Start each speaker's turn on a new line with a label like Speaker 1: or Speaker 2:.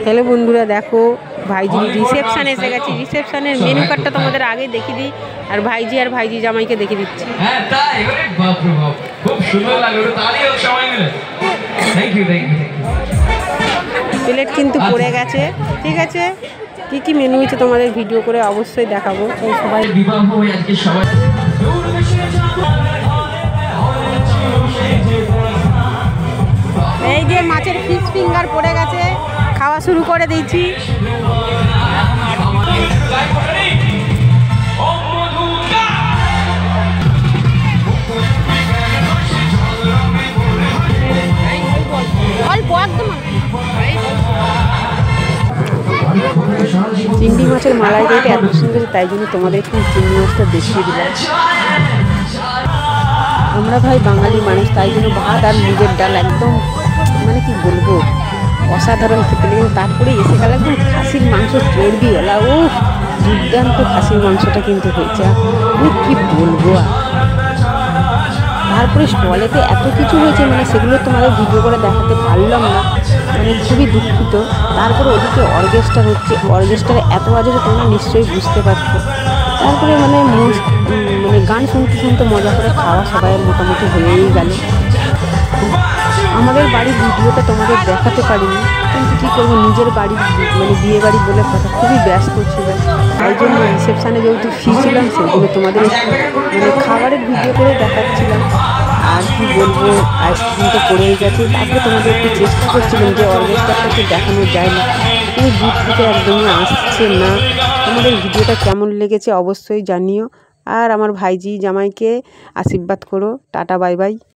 Speaker 1: Hello বন্ধুরা, দেখো ভাইজি রিসেপশন এসে গেছে। রিসেপশনের মেনু কার্ডটা তোমাদের আগে দেখিয়ে দিই, আর ভাইজি জামাইকে দেখিয়ে দিচ্ছি।
Speaker 2: হ্যাঁ তাই, আরে বাপ রে বাপ, খুব সুন্দর লাগলো। তাহলে হোক সবাই মিলে। Thank you.
Speaker 1: প্লেট কিন্তু পড়ে গেছে। ঠিক আছে, কি কি মেনু হয়েছে তোমাদের ভিডিও করে অবশ্যই দেখাবো।
Speaker 2: সবাই বিবাহ হয়ে আজকে সবাই
Speaker 1: এই যে মাছের ফিশ ফিঙ্গার পড়ে গেছে, খাওয়া শুরু করে দিয়েছি। চিংড়ি মাছের মালাইকারিটা এত সুন্দর, তাই জন্য তোমাদের একটু চিংড়ি মাছটা দেখিয়ে দিলাম। আমরা ভাই বাঙালি মানুষ, তাই জন্য ভাত আর মুগের ডাল একদম মানে কি বলবো অসাধারণ খেতে লেগে। তারপরে এসে গেল একদম খাসির মাংস চর্বিওয়ালা। ও দুর্দান্ত খাসির মাংসটা কিন্তু হয়েছে, আমি কি বলবো। তারপরে স্টলেতে এত কিছু হয়েছে, মানে সেগুলো তোমাদের ভিডিও করে দেখাতে পারলাম না, মানে খুবই দুঃখিত। তারপরে ওদিকে অর্কেস্ট্রা হচ্ছে, অর্কেস্ট্রারে এত বাজে তোমরা নিশ্চয়ই বুঝতে পারছো। তারপরে মানে গান শুনতে শুনতে মজা করে খাওয়া সবাই মোটামুটি হয়েই গেল। আমাদের বাড়ির ভিডিওটা তোমাদের দেখাতে পারিনি, কিন্তু কী করবো, নিজের বাড়ি মানে বিয়ে বাড়ি বলে কথা, খুবই ব্যস্ত ছিল। তাই জন্য রিসেপশানে যেহেতু ফ্রি ছিলাম, সেগুলো তোমাদের মানে খাবারের ভিডিও করে দেখাচ্ছিলাম। আর কি বলবো, আইসক্রিম তো পড়েই গেছে। তারপরে তোমাদের একটু চেষ্টা করছিলাম যে অর্কেস্ট্রাটাকে দেখানো যায় না, কিন্তু দূর থেকে একদমই আসছে না। তোমাদের ভিডিওটা কেমন লেগেছে অবশ্যই জানিও, আর আমার ভাইজি জামাইকে আশীর্বাদ করো। Tata, bye bye.